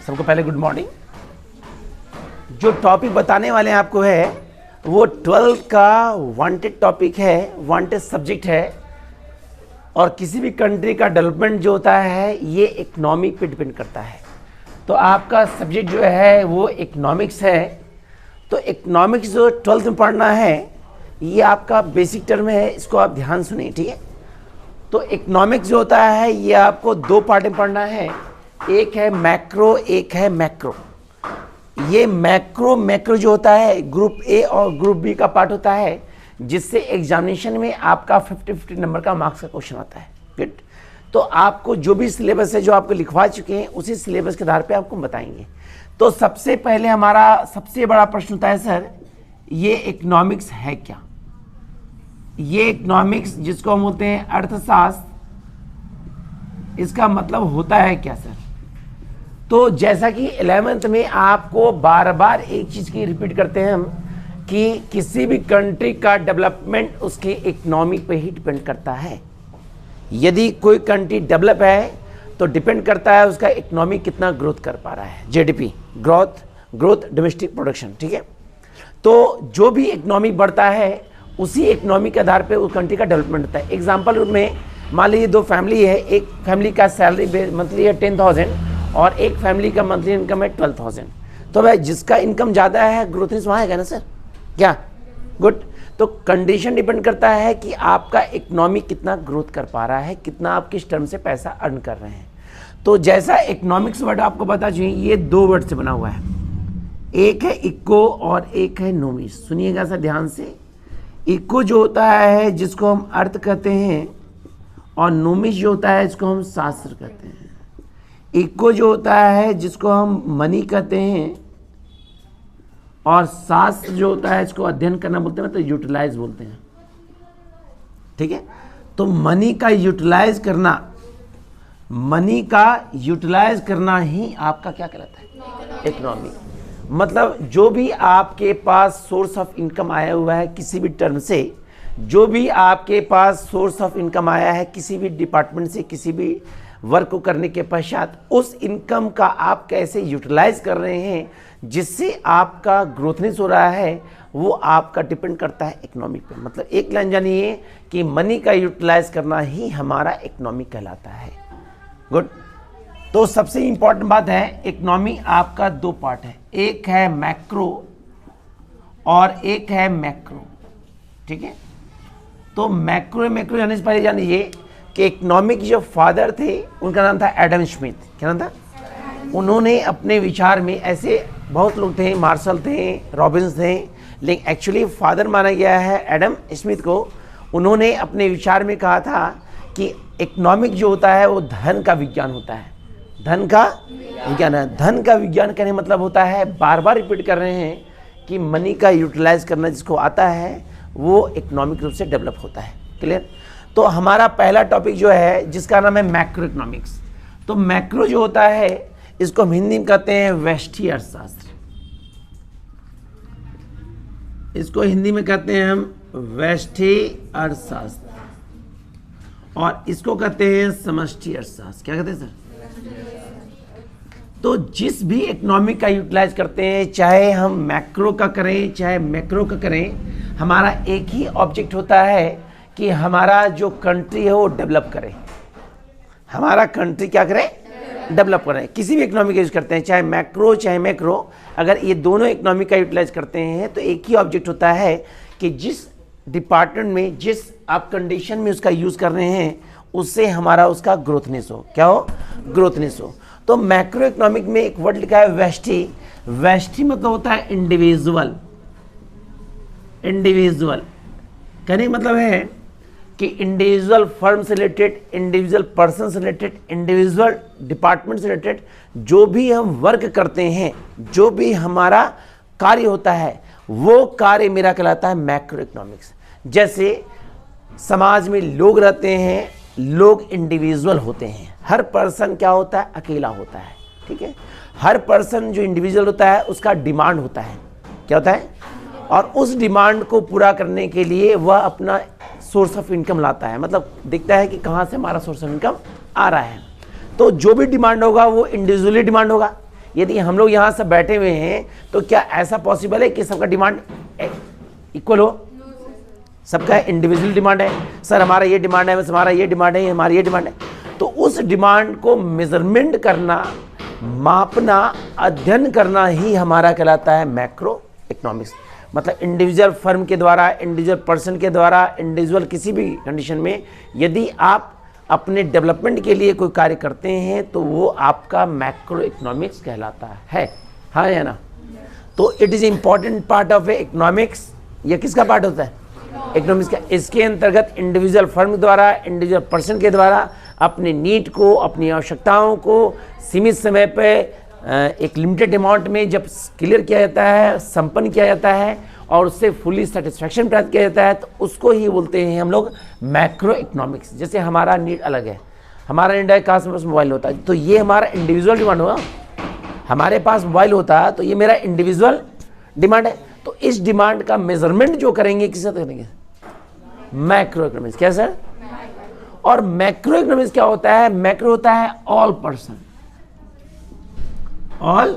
सबको पहले good morning. जो टॉपिक बताने वाले हैं आपको है वो 12th का वांटेड टॉपिक है, वांटेड सब्जेक्ट है। और किसी भी कंट्री का डेवलपमेंट जो होता है ये इकोनॉमी पे डिपेंड करता है। तो आपका सब्जेक्ट जो है वो इकोनॉमिक्स है। तो इकोनॉमिक्स जो 12th में पढ़ना है ये आपका बेसिक टर्म है, इसको आप ध्यान सुनिए, ठीक है। तो इकोनॉमिक्स जो होता है ये आपको दो पार्ट में पढ़ना है, एक है मैक्रो, एक है मैक्रो। ये मैक्रो जो होता है ग्रुप ए और ग्रुप बी का पार्ट होता है, जिससे एग्जामिनेशन में आपका 50-50 नंबर का मार्क्स का क्वेश्चन आता है। गुड। तो आपको जो भी सिलेबस है जो आपको लिखवा चुके हैं उसी सिलेबस के आधार पे आपको बताएंगे। तो सबसे पहले हमारा सबसे बड़ा प्रश्न होता है सर ये इकोनॉमिक्स है क्या। ये इकोनॉमिक्स जिसको हम बोलते हैं अर्थशास्त्र, इसका मतलब होता है क्या सर। तो जैसा कि 11th में आपको बार बार एक चीज की रिपीट करते हैं हम कि किसी भी कंट्री का डेवलपमेंट उसकी इकोनॉमी पे ही डिपेंड करता है। यदि कोई कंट्री डेवलप है तो डिपेंड करता है उसका इकोनॉमी कितना ग्रोथ कर पा रहा है, जीडीपी ग्रोथ डोमेस्टिक प्रोडक्शन, ठीक है। तो जो भी इकोनॉमी बढ़ता है उसी इकोनॉमी के आधार पे उस कंट्री का डेवलपमेंट होता है। एग्जाम्पल में मान लीजिए दो फैमिली है, एक फैमिली का सैलरी मंथली है 10,000 और एक फैमिली का मंथली इनकम है 12,000। तो भाई जिसका इनकम ज़्यादा है ग्रोथ वहाँ आएगा ना सर, क्या। गुड। तो कंडीशन डिपेंड करता है कि आपका इकोनॉमी कितना ग्रोथ कर पा रहा है, कितना आप किस टर्म से पैसा अर्न कर रहे हैं। तो जैसा इकोनॉमिक्स वर्ड आपको पता चाहिए ये दो वर्ड से बना हुआ है, एक है इको और एक है नोमिस। सुनिएगा सर ध्यान से। इको जो होता है जिसको हम अर्थ कहते हैं और नोमिस जो होता है इसको हम शास्त्र कहते हैं। इको जो होता है जिसको हम मनी कहते हैं और शास्त्र जो होता है इसको अध्ययन करना बोलते हैं, मतलब यूटिलाइज बोलते हैं, ठीक है। तो मनी का यूटिलाइज करना ही आपका क्या कहलाता है, इकोनॉमी। मतलब जो भी आपके पास सोर्स ऑफ इनकम आया हुआ है किसी भी टर्म से, जो भी आपके पास सोर्स ऑफ इनकम आया है किसी भी डिपार्टमेंट से, किसी भी वर्क को करने के पश्चात, उस इनकम का आप कैसे यूटिलाइज कर रहे हैं जिससे आपका ग्रोथनेस हो रहा है, वो आपका डिपेंड करता है इकोनॉमी पे। मतलब एक लाइन जानिए कि मनी का यूटिलाइज करना ही हमारा इकोनॉमी कहलाता है। गुड। तो सबसे इंपॉर्टेंट बात है इकोनॉमी आपका दो पार्ट है, एक है मैक्रो और एक है मैक्रो, ठीक है। तो मैक्रो जाने से पहले जानिए कि इकोनॉमी के जो फादर थे उनका नाम था एडम स्मिथ। क्या नाम था? उन्होंने अपने विचार में, ऐसे बहुत लोग थे, मार्शल थे, रॉबिन्स थे, लेकिन एक्चुअली फादर माना गया है एडम स्मिथ को। उन्होंने अपने विचार में कहा था कि इकोनॉमिक जो होता है वो धन का विज्ञान होता है, धन का विज्ञान है। धन का विज्ञान कहने मतलब होता है, बार बार रिपीट कर रहे हैं कि मनी का यूटिलाइज करना जिसको आता है वो इकोनॉमिक रूप से डेवलप होता है। क्लियर। तो हमारा पहला टॉपिक जो है जिसका नाम है मैक्रो इकोनॉमिक्स। तो मैक्रो जो होता है इसको हम हिंदी में कहते हैं व्यष्टि अर्थशास्त्र, इसको हिंदी में कहते हैं हम व्यष्टि अर्थशास्त्र, और इसको कहते हैं समष्टि अर्थशास्त्र। क्या कहते हैं सर? तो जिस भी इकोनॉमिक का यूटिलाइज करते हैं, चाहे हम मैक्रो का करें चाहे मैक्रो का करें, हमारा एक ही ऑब्जेक्ट होता है कि हमारा जो कंट्री है वो डेवलप करे। हमारा कंट्री क्या करे? डेवलप करें। किसी भी इकोनॉमी का यूज करते हैं, चाहे मैक्रो चाहे मैक्रो, अगर ये दोनों इकोनॉमी का यूटिलाइज करते हैं तो एक ही ऑब्जेक्ट होता है कि जिस डिपार्टमेंट में, जिस आप कंडीशन में उसका यूज कर रहे हैं उससे हमारा उसका ग्रोथनेस हो। क्या हो? ग्रोथनेस हो। तो मैक्रो इकोनॉमिक में एक वर्ड लिखा है व्यष्टि। व्यष्टि मतलब होता है इंडिविजुअल। इंडिविजुअल कहने का मतलब है कि इंडिविजुअल फर्म से रिलेटेड, इंडिविजुअल पर्सन से रिलेटेड, इंडिविजुअल डिपार्टमेंट से रिलेटेड जो भी हम वर्क करते हैं, जो भी हमारा कार्य होता है, वो कार्य मेरा कहलाता है मैक्रो इकोनॉमिक्स। जैसे समाज में लोग रहते हैं, लोग इंडिविजुअल होते हैं। हर पर्सन क्या होता है? अकेला होता है, ठीक है। हर पर्सन जो इंडिविजुअल होता है उसका डिमांड होता है। क्या होता है? और उस डिमांड को पूरा करने के लिए वह अपना सोर्स ऑफ इनकम लाता है, मतलब देखता है कि कहाँ से हमारा सोर्स ऑफ इनकम आ रहा है। तो जो भी डिमांड होगा वो इंडिविजुअली डिमांड होगा, यदि हम लोग यहाँ सब बैठे हुए हैं तो क्या ऐसा पॉसिबल है कि सबका डिमांड इक्वल हो? सबका इंडिविजुअल डिमांड है, सर हमारा ये डिमांड है, बस हमारा ये डिमांड है, हमारी ये डिमांड है। तो उस डिमांड को मेजरमेंट करना, मापना, अध्ययन करना ही हमारा कहलाता है मैक्रो इकोनॉमिक्स। मतलब इंडिविजुअल फर्म के द्वारा, इंडिविजुअल पर्सन के द्वारा, इंडिविजुअल किसी भी कंडीशन में यदि आप अपने डेवलपमेंट के लिए कोई कार्य करते हैं तो वो आपका मैक्रो इकोनॉमिक्स कहलाता है। हाँ या ना? तो it is important part of economics. ये किसका पार्ट होता है? इकोनॉमिक्स का। इसके अंतर्गत इंडिविजुअल फर्म द्वारा, इंडिविजुअल पर्सन के द्वारा अपने नीड को, अपनी आवश्यकताओं को सीमित समय पे एक लिमिटेड अमाउंट में जब क्लियर किया जाता है, संपन्न किया जाता है और उससे फुली सेटिस्फैक्शन प्राप्त किया जाता है तो उसको ही बोलते हैं हम लोग मैक्रो इकोनॉमिक्स। जैसे हमारा नीड अलग है, हमारा नीड है काश मेरे पास मोबाइल होता है तो ये हमारा इंडिविजुअल डिमांड होगा। हमारे पास मोबाइल होता है तो ये मेरा इंडिविजुअल डिमांड है। तो इस डिमांड का मेजरमेंट जो करेंगे किससे करेंगे? Macro economics. क्या सर? और मैक्रो इकोनॉमिक्स क्या होता है? मैक्रो होता है ऑल पर्सन, ऑल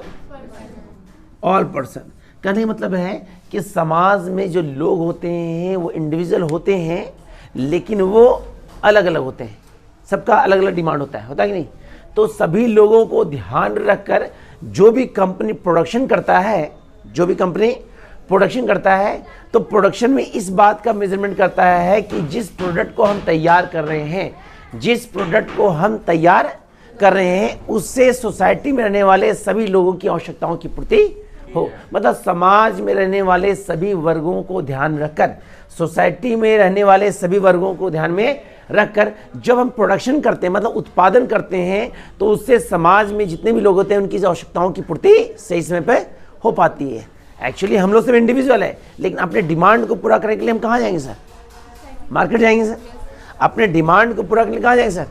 पर्सन। कहने का मतलब है कि समाज में जो लोग होते हैं वो इंडिविजुअल होते हैं लेकिन वो अलग अलग होते हैं, सबका अलग अलग डिमांड होता है कि नहीं? तो सभी लोगों को ध्यान रखकर जो भी कंपनी प्रोडक्शन करता है, जो भी कंपनी प्रोडक्शन करता है तो प्रोडक्शन में इस बात का मेजरमेंट करता है कि जिस प्रोडक्ट को हम तैयार कर रहे हैं, जिस प्रोडक्ट को हम तैयार कर रहे हैं उससे सोसाइटी में रहने वाले सभी लोगों की आवश्यकताओं की पूर्ति हो। मतलब समाज में रहने वाले सभी वर्गों को ध्यान रखकर, सोसाइटी में रहने वाले सभी वर्गों को ध्यान में रखकर जब हम प्रोडक्शन करते हैं, मतलब उत्पादन करते हैं, तो उससे समाज में जितने भी लोग होते हैं उनकी आवश्यकताओं की पूर्ति सही समय पर हो पाती है। एक्चुअली हम लोग सब इंडिविजुअल है लेकिन अपने डिमांड को पूरा करने के लिए हम कहाँ जाएंगे सर? मार्केट जाएंगे सर। अपने डिमांड को पूरा करने के लिए कहाँ जाएंगे सर?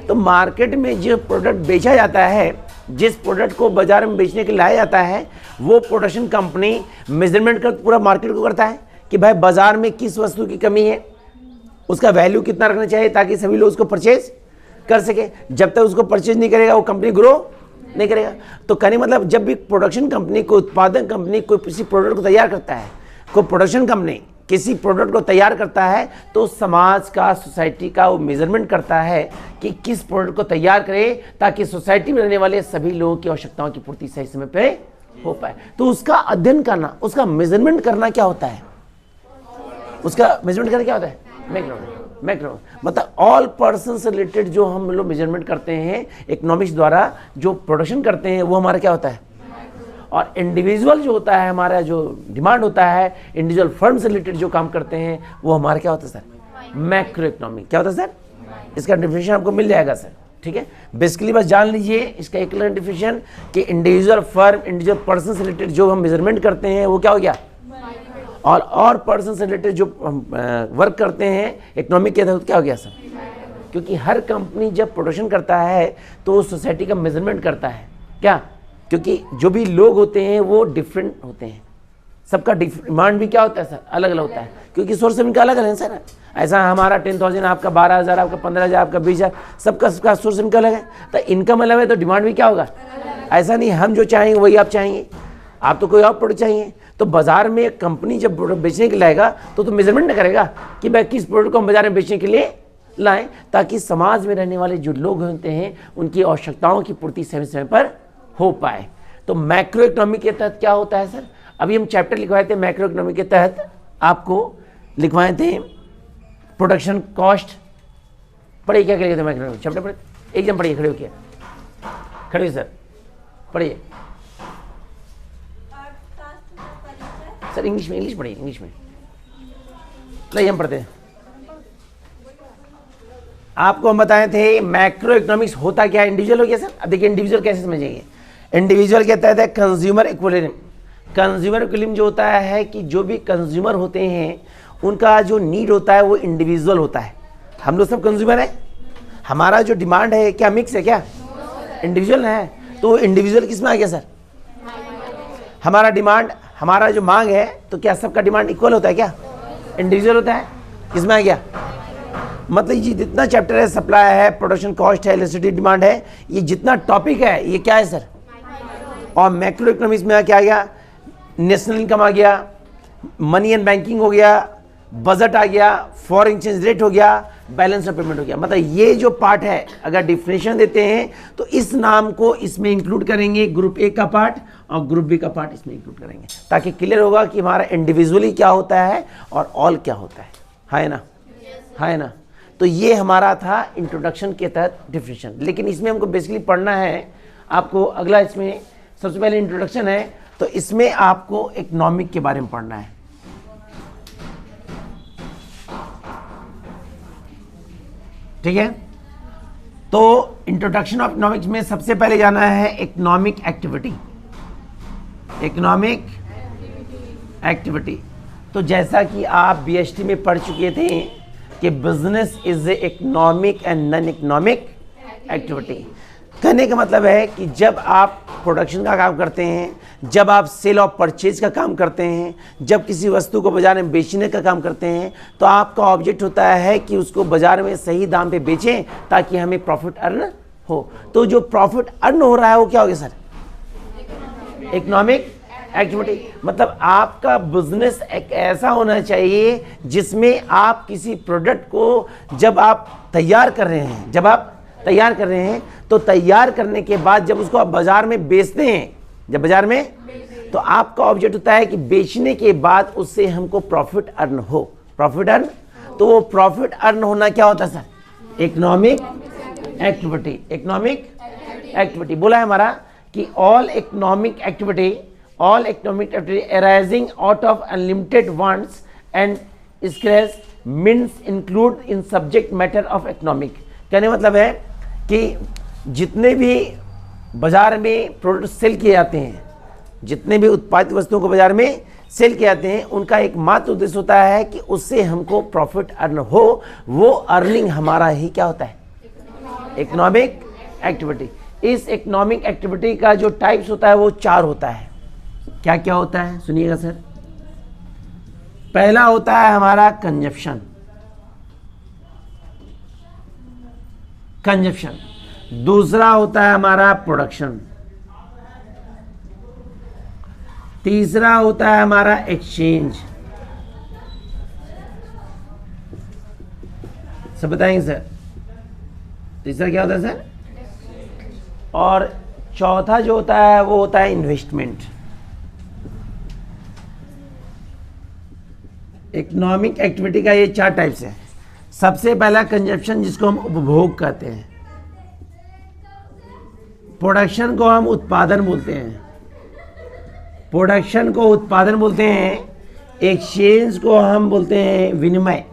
तो मार्केट में जो प्रोडक्ट बेचा जाता है, जिस प्रोडक्ट को बाजार में बेचने के लिए लाया जाता है, वो प्रोडक्शन कंपनी मेजरमेंट कर पूरा मार्केट को करता है कि भाई बाजार में किस वस्तु की कमी है, उसका वैल्यू कितना रखना चाहिए ताकि सभी लोग उसको परचेज कर सके। जब तक उसको परचेज नहीं करेगा वो कंपनी ग्रो नहीं करेगा। तो कहने मतलब जब भी प्रोडक्शन कंपनी, कोई उत्पादन कंपनी कोई किसी प्रोडक्ट को तैयार करता है, कोई प्रोडक्शन कंपनी किसी प्रोडक्ट को तैयार करता है तो समाज का, सोसाइटी का वो मेजरमेंट करता है कि किस प्रोडक्ट को तैयार करे ताकि सोसाइटी में रहने वाले सभी लोगों की आवश्यकताओं की पूर्ति सही समय पे हो पाए। तो उसका अध्ययन करना, उसका मेजरमेंट करना क्या होता है? उसका मेजरमेंट करना क्या होता है? मैक्रो। मतलब ऑल पर्सन से रिलेटेड जो हम लोग मेजरमेंट करते हैं इकोनॉमिक्स द्वारा, जो प्रोडक्शन करते हैं वो हमारा क्या होता है? और इंडिविजुअल जो होता है, हमारा जो डिमांड होता है, इंडिविजुअल फर्म से रिलेटेड जो काम करते हैं वो हमारा क्या होता है सर? Macro economic. क्या होता है सर? इसका डेफिनेशन आपको मिल जाएगा सर, ठीक है? बेसिकली बस जान लीजिए इसका एक डेफिनेशन कि इंडिविजुअल फर्म, इंडिविजुअल पर्सन से रिलेटेड जो हम मेजरमेंट करते हैं वो क्या हो गया? और पर्सन से रिलेटेड जो वर्क करते हैं इकोनॉमिक के तहत क्या हो गया सर? क्योंकि हर कंपनी जब प्रोडक्शन करता है तो सोसाइटी का मेजरमेंट करता है। क्या? क्योंकि जो भी लोग होते हैं वो डिफरेंट होते हैं, सबका डिमांड भी क्या होता है सर? अलग अलग होता है क्योंकि सोर्स इनका अलग अलग है सर। ऐसा हमारा 10,000, आपका 12,000, आपका 15,000, आपका 20,000, सबका सोर्स इनका अलग है। तो इनकम अलग है तो डिमांड भी क्या होगा? ऐसा नहीं हम जो चाहेंगे वही आप चाहेंगे, आप तो कोई और प्रोडक्ट चाहिए। तो बाजार में एक कंपनी जब प्रोडक्ट बेचने के लिए लाएगा तो मेजरमेंट न करेगा कि भाई किस प्रोडक्ट को हम बाजार में बेचने के लिए लाएं ताकि समाज में रहने वाले जो लोग होते हैं उनकी आवश्यकताओं की पूर्ति समय समय पर हो पाए। तो मैक्रो इकोनॉमी के तहत क्या होता है सर? अभी हम चैप्टर लिखवाए थे मैक्रो इकोनॉमी के तहत, आपको लिखवाए थे प्रोडक्शन कॉस्ट। पढ़िए क्या करिए थे मैक्रो चैप्टर पढ़े, एकदम पढ़िए, खड़े हो क्या, खड़े सर पढ़िए सर। इंग्लिश में पढ़िए, इंग्लिश में नहीं हम पढ़ते हैं। आपको हम बताए थे मैक्रो इकोनॉमिक्स होता क्या है? इंडिविजुअल हो गया सर। अब देखिए इंडिविजुअल कैसे समझेंगे। इंडिविजुअल के तहत है कंज्यूमर इक्विलिब्रियम। कंज्यूमर इक्विलिब्रियम जो होता है कि जो भी कंज्यूमर होते हैं उनका जो नीड होता है वो इंडिविजुअल होता है। हम लोग सब कंज्यूमर है, हमारा जो डिमांड है क्या मिक्स है? क्या इंडिविजुअल है? तो इंडिविजुअल किस में आ गया सर? हमारा डिमांड, हमारा जो मांग है तो क्या सबका डिमांड इक्वल होता है? क्या इंडिविजुअल होता है? किसमें आ गया? मतलब ये जितना चैप्टर है, सप्लाई है, प्रोडक्शन कॉस्ट है, इलेक्ट्रिसिटी डिमांड है, ये जितना टॉपिक है ये क्या है सर? और मैक्रो इकोनॉमिक्स में क्या आ गया, नेशनल इनकम आ गया, मनी एंड बैंकिंग हो गया, बजट आ गया, फॉरेन एक्सचेंज रेट हो गया, बैलेंस ऑफ पेमेंट हो गया। मतलब ये जो पार्ट है अगर डिफिनेशन देते हैं तो इस नाम को इसमें इंक्लूड करेंगे, ग्रुप ए का पार्ट और ग्रुप बी का पार्ट इसमें इंक्लूड करेंगे, ताकि क्लियर होगा कि हमारा इंडिविजुअली क्या होता है और ऑल क्या होता है ना, है ना। तो ये हमारा था इंट्रोडक्शन के तहत डिफिनेशन। लेकिन इसमें हमको बेसिकली पढ़ना है आपको, अगला इसमें सबसे पहले इंट्रोडक्शन है, तो इसमें आपको इकोनॉमिक के बारे में पढ़ना है। ठीक है, तो इंट्रोडक्शन ऑफ इकोनॉमिक्स में सबसे पहले जाना है इकोनॉमिक एक्टिविटी। इकोनॉमिक एक्टिविटी, तो जैसा कि आप बीएसटी में पढ़ चुके थे कि business is a economic and non economic activity. कहने का मतलब है कि जब आप प्रोडक्शन का काम करते हैं, जब आप सेल और परचेज का काम करते हैं, जब किसी वस्तु को बाजार में बेचने का काम करते हैं, तो आपका ऑब्जेक्ट होता है कि उसको बाजार में सही दाम पे बेचें ताकि हमें प्रॉफिट अर्न हो। तो जो प्रॉफिट अर्न हो रहा है वो क्या हो गया सर, इकोनॉमिक एक्टिविटी। मतलब आपका बिजनेस एक ऐसा होना चाहिए जिसमें आप किसी प्रोडक्ट को जब आप तैयार कर रहे हैं, तो तैयार करने के बाद जब उसको आप बाजार में बेचते हैं, जब बाजार में, तो आपका ऑब्जेक्ट होता है कि बेचने के बाद उससे हमको प्रॉफिट अर्न हो। प्रॉफिट अर्न, तो वो प्रॉफिट अर्न होना क्या होता है sir, economic activity. Economic activity बोला है हमारा कि all economic activity arising out of unlimited wants and scarce means include in subject matter of economic। कहने मतलब है कि जितने भी बाजार में प्रोडक्ट सेल किए जाते हैं, जितने भी उत्पादित वस्तुओं को बाजार में सेल किए जाते हैं, उनका एक मात्र उद्देश्य होता है कि उससे हमको प्रॉफिट अर्न हो। वो अर्निंग हमारा ही क्या होता है, इकोनॉमिक एक्टिविटी। इस इकोनॉमिक एक्टिविटी का जो टाइप्स होता है वो 4 होता है। क्या क्या होता है सुनिएगा सर। पहला होता है हमारा कंजप्शन। दूसरा होता है हमारा प्रोडक्शन। तीसरा होता है हमारा एक्सचेंज। सब बताएंगे सर। तीसरा क्या होता है सर, और चौथा जो होता है वो होता है इन्वेस्टमेंट। इकोनॉमिक एक्टिविटी का ये 4 टाइप्स है। सबसे पहला कंजप्शन, जिसको हम उपभोग कहते हैं। प्रोडक्शन को हम उत्पादन बोलते हैं, एक्सचेंज को हम बोलते हैं विनिमय,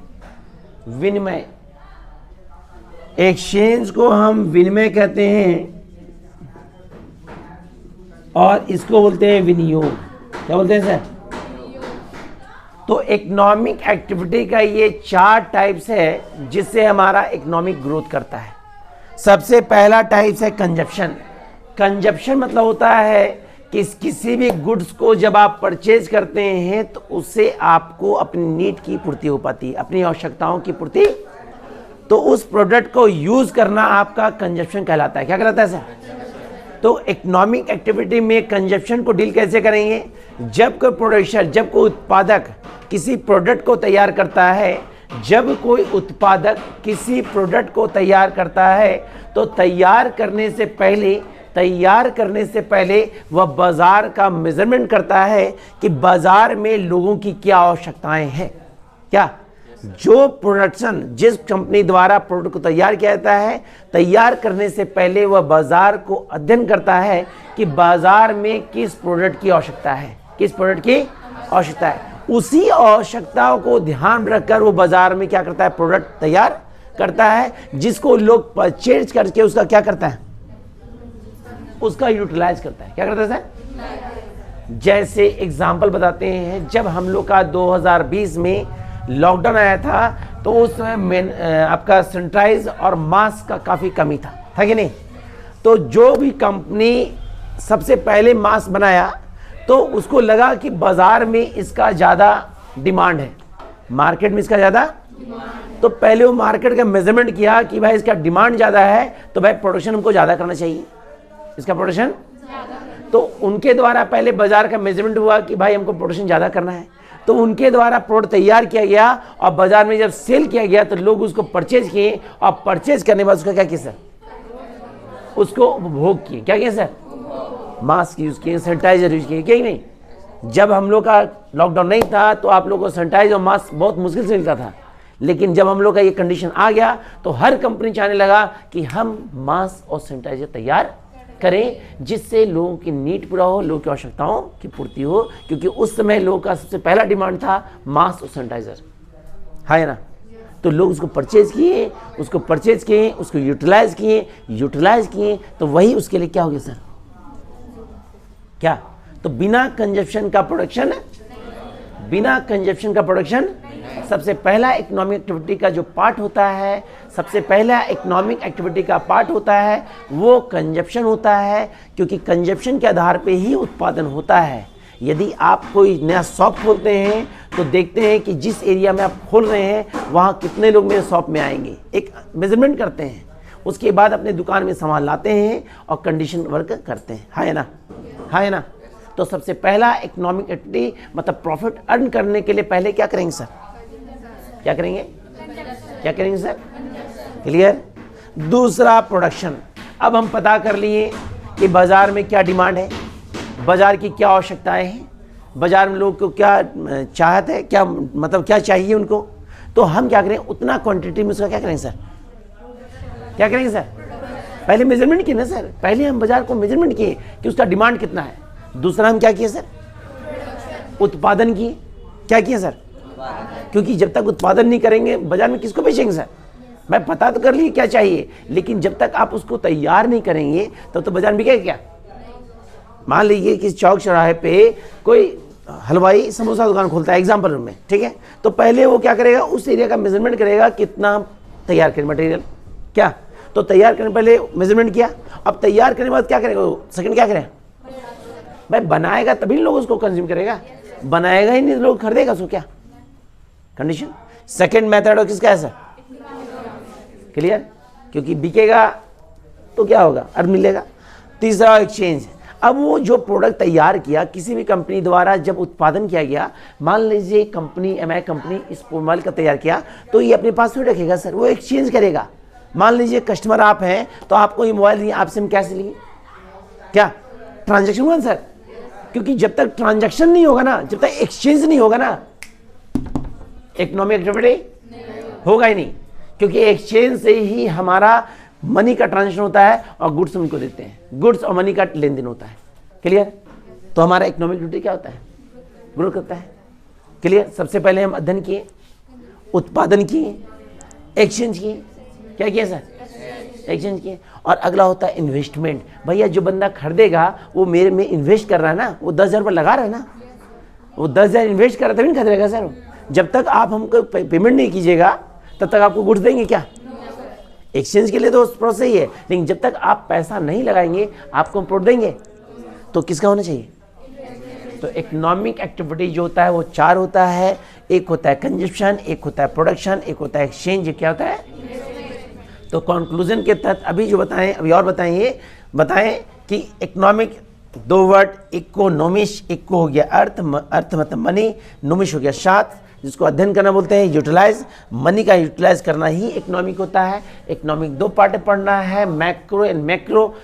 एक्सचेंज को हम विनिमय कहते हैं, और इसको बोलते हैं विनियोग। क्या बोलते हैं सर। तो इकोनॉमिक एक्टिविटी का ये 4 टाइप्स है जिससे हमारा इकोनॉमिक ग्रोथ करता है। सबसे पहला टाइप्स है कंजप्शन मतलब होता है कि किसी भी गुड्स को जब आप परचेज करते हैं तो उससे आपको अपनी नीड की पूर्ति हो पाती है, अपनी आवश्यकताओं की पूर्ति। तो उस प्रोडक्ट को यूज करना आपका कंजप्शन कहलाता है। क्या कहलाता है सर। तो इकोनॉमिक एक्टिविटी में कंजप्शन को डील कैसे करेंगे। जब कोई प्रोड्यूसर, जब कोई उत्पादक किसी प्रोडक्ट को तैयार करता है, तो तैयार करने से पहले वह बाजार का मेजरमेंट करता है कि बाजार में लोगों की क्या आवश्यकताएं हैं। क्या जो प्रोडक्शन, जिस कंपनी द्वारा प्रोडक्ट को तैयार किया जाता है, तैयार करने से पहले वह बाजार को अध्ययन करता है कि बाजार में किस प्रोडक्ट की आवश्यकता है, उसी आवश्यकताओं को ध्यान रखकर वो बाजार में क्या करता है, प्रोडक्ट तैयार करता है, जिसको लोग परचेज करके उसका क्या करता है, उसका यूटिलाइज करता है। क्या करता है सर। जैसे एग्जाम्पल बताते हैं, जब हम लोग का 2020 में लॉकडाउन आया था तो उस समय आपका सैनिटाइज और मास्क का काफ़ी कमी था कि नहीं। तो जो भी कंपनी सबसे पहले मास्क बनाया तो उसको लगा कि बाजार में इसका ज़्यादा डिमांड है, मार्केट में इसका ज़्यादा, तो पहले वो मार्केट का मेजरमेंट किया कि भाई इसका डिमांड ज़्यादा है तो भाई प्रोडक्शन हमको ज़्यादा करना चाहिए, इसका प्रोडक्शन। तो उनके द्वारा पहले बाजार का मेजरमेंट हुआ कि भाई हमको प्रोडक्शन ज़्यादा करना है, तो उनके द्वारा प्रोडक्ट तैयार किया गया और बाजार में जब सेल किया गया तो लोग उसको परचेज किए और परचेज करने के बाद उसका क्या किया सर, उसको उपभोग किए। क्या किया सर, मास्क यूज़ किए, सैनिटाइजर यूज़ किए, क्या ही नहीं। जब हम लोग का लॉकडाउन नहीं था तो आप लोगों को सैनिटाइजर और मास्क बहुत मुश्किल से मिलता था, लेकिन जब हम लोग का ये कंडीशन आ गया तो हर कंपनी चाहने लगा कि हम मास्क और सैनिटाइजर तैयार करें जिससे लोगों की नीड पूरा हो, लोगों की आवश्यकताओं की पूर्ति हो, क्योंकि उस समय लोगों का सबसे पहला डिमांड था मास्क और सैनिटाइजर, है ना। तो लोग उसको परचेज किए, उसको यूटिलाइज किए, तो वही उसके लिए क्या हो गया सर, क्या, तो बिना कंजप्शन का प्रोडक्शन सबसे पहला इकोनॉमिक एक्टिविटी का जो पार्ट होता है, सबसे पहला इकोनॉमिक एक्टिविटी का पार्ट होता है वो कंजप्शन होता है, क्योंकि कंजप्शन के आधार पे ही उत्पादन होता है। यदि आप कोई नया शॉप खोलते हैं तो देखते हैं कि जिस एरिया में आप खोल रहे हैं वहाँ कितने लोग मेरे शॉप में आएंगे, एक मेजरमेंट करते हैं, उसके बाद अपने दुकान में सामान लाते हैं और कंडीशन वर्क करते हैं, है ना। तो सबसे पहला इकोनॉमिक एक्टिविटी मतलब प्रॉफिट अर्न करने के लिए पहले क्या करेंगे सर, क्या करेंगे सर, क्लियर। दूसरा प्रोडक्शन। अब हम पता कर लिए कि बाजार में क्या डिमांड है, बाजार की क्या आवश्यकताएं हैं, बाजार में लोग को क्या चाहत है, क्या मतलब क्या चाहिए उनको, तो हम क्या करें उतना क्वांटिटी में उसका क्या करेंगे सर, पहले मेजरमेंट किए ना सर, पहले हम बाजार को मेजरमेंट किए कि उसका डिमांड कितना है। दूसरा हम क्या किए सर, उत्पादन किए। क्या किए सर, क्योंकि जब तक उत्पादन नहीं करेंगे बाजार में किसको बेचेंगे सर, मैं पता तो कर लिए क्या चाहिए, लेकिन जब तक आप उसको तैयार नहीं करेंगे तब तो बाजार में बिकेगा क्या। मान लीजिए कि चौक चौराहे पे कोई हलवाई समोसा दुकान खोलता है एग्जाम्पल में, ठीक है, तो पहले वो क्या करेगा, उस एरिया का मेजरमेंट करेगा कितना तैयार करें मटेरियल, क्या, तो तैयार करने पहले मेजरमेंट किया, अब तैयार करने के बाद क्या करेगा, सेकंड क्या करें भाई, बनाएगा तभी लोग उसको कंज्यूम करेगा, बनाएगा ही नहीं लोग खरीदेगा उसको, क्या कंडीशन। सेकंड मेथड किसका है सर, क्लियर, क्योंकि बिकेगा तो क्या होगा, अर्न मिलेगा। तीसरा एक्सचेंज। अब वो जो प्रोडक्ट तैयार किया किसी भी कंपनी द्वारा जब उत्पादन किया गया, मान लीजिए कंपनी एमआई कंपनी इस मोबाइल का तैयार किया, तो ये अपने पास थोड़ी रखेगा सर, वो एक्सचेंज करेगा। मान लीजिए कस्टमर आप हैं तो आपको ये मोबाइल दिए, आपसे हम कैसे लिए, क्या ट्रांजैक्शन हुआ सर, क्योंकि जब तक ट्रांजैक्शन नहीं होगा ना, जब तक एक्सचेंज नहीं होगा ना, इकोनॉमिक एक्टिविटी होगा ही नहीं, क्योंकि एक्सचेंज से ही हमारा मनी का ट्रांजैक्शन होता है और गुड्स उनको देते हैं, गुड्स और मनी का लेन देन होता है, क्लियर। तो हमारा इकोनॉमिक एक्टिविटी क्या होता है, ग्रो करता है, क्लियर। सबसे पहले हम अध्ययन किए, उत्पादन किए, एक्सचेंज किए, क्या किया सर, एक्सचेंज किए, और अगला होता है इन्वेस्टमेंट। भैया जो बंदा खरीदेगा वो मेरे में इन्वेस्ट कर रहा है ना, वो 10,000 रुपये लगा रहा है ना, वो 10,000 इन्वेस्ट कर रहा है तभी नहीं खरीदेगा सर। जब तक आप हमको पेमेंट नहीं कीजिएगा तब तक आपको गुड्स देंगे क्या, एक्सचेंज के लिए तो प्रोसेस ही है, लेकिन जब तक आप पैसा नहीं लगाएंगे आपको हम प्रोडक्ट देंगे, तो किसका होना चाहिए। तो इकोनॉमिक एक्टिविटी जो होता है वो 4 होता है, एक होता है कंजप्शन, एक होता है प्रोडक्शन, एक होता है एक्सचेंज, क्या होता है। तो कंक्लूजन के तहत अभी जो बताएं, अभी और बताएं कि इकोनॉमिक 2 वर्ड, इकोनॉमिश, इको हो गया अर्थ मतलब मनी, नोमिश हो गया शास्त्र, जिसको अध्ययन करना बोलते हैं, यूटिलाइज, मनी का यूटिलाइज करना ही इकोनॉमिक होता है। इकोनॉमिक 2 पार्ट पढ़ना है, मैक्रो एंड मैक्रो।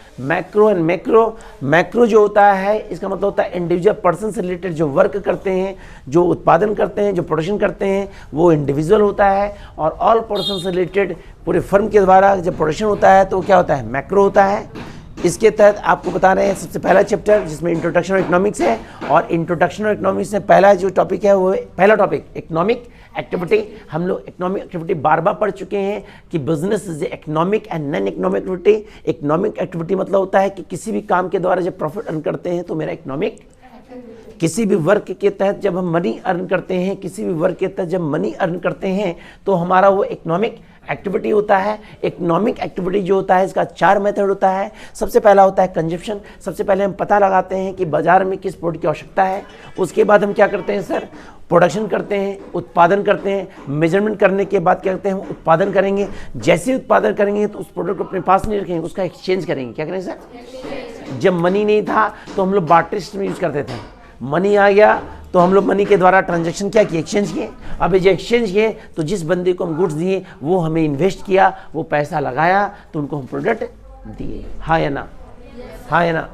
मैक्रो जो होता है इसका मतलब होता है इंडिविजुअल पर्सन से रिलेटेड जो वर्क करते हैं, जो उत्पादन करते हैं, जो प्रोडक्शन करते हैं, वो इंडिविजुअल होता है, और ऑल पर्सन से रिलेटेड पूरे फर्म के द्वारा जब प्रोडक्शन होता है तो क्या होता है, मैक्रो होता है। इसके तहत आपको बता रहे हैं सबसे पहला चैप्टर जिसमें इंट्रोडक्शन ऑफ इकोनॉमिक्स है, और इंट्रोडक्शन ऑफ इकोनॉमिक्स में पहला जो टॉपिक है वो पहला टॉपिक इकोनॉमिक एक्टिविटी। हम लोग इकोनॉमिक एक्टिविटी बार बार पढ़ चुके हैं कि business is economic and non economic activity. Economic activity मतलब होता है कि किसी भी काम के द्वारा जब प्रॉफिट अर्न करते हैं तो मेरा इकोनॉमिक, किसी भी वर्क के तहत जब हम मनी अर्न करते हैं, किसी भी वर्क के तहत जब मनी अर्न करते हैं तो हमारा वो इकोनॉमिक एक्टिविटी होता है। इकोनॉमिक एक्टिविटी जो होता है इसका 4 मेथड होता है। सबसे पहला होता है कंजप्शन। सबसे पहले हम पता लगाते हैं कि बाजार में किस प्रोडक्ट की आवश्यकता है, उसके बाद हम क्या करते हैं सर, प्रोडक्शन करते हैं, उत्पादन करते हैं, मेजरमेंट करने के बाद क्या करते हैं, हम उत्पादन करेंगे। जैसे ही उत्पादन करेंगे तो उस प्रोडक्ट को अपने पास नहीं रखेंगे, उसका एक्सचेंज करेंगे। क्या करेंगे सर, जब मनी नहीं था तो हम लोग बार्टर सिस्टम यूज करते थे, मनी आ गया तो हम लोग मनी के द्वारा ट्रांजैक्शन क्या किए, एक्सचेंज किए। अब ये एक्सचेंज किए तो जिस बंदे को हम गुड्स दिए वो हमें इन्वेस्ट किया, वो पैसा लगाया तो उनको हम प्रोडक्ट दिए। हाँ या ना? हाँ या ना?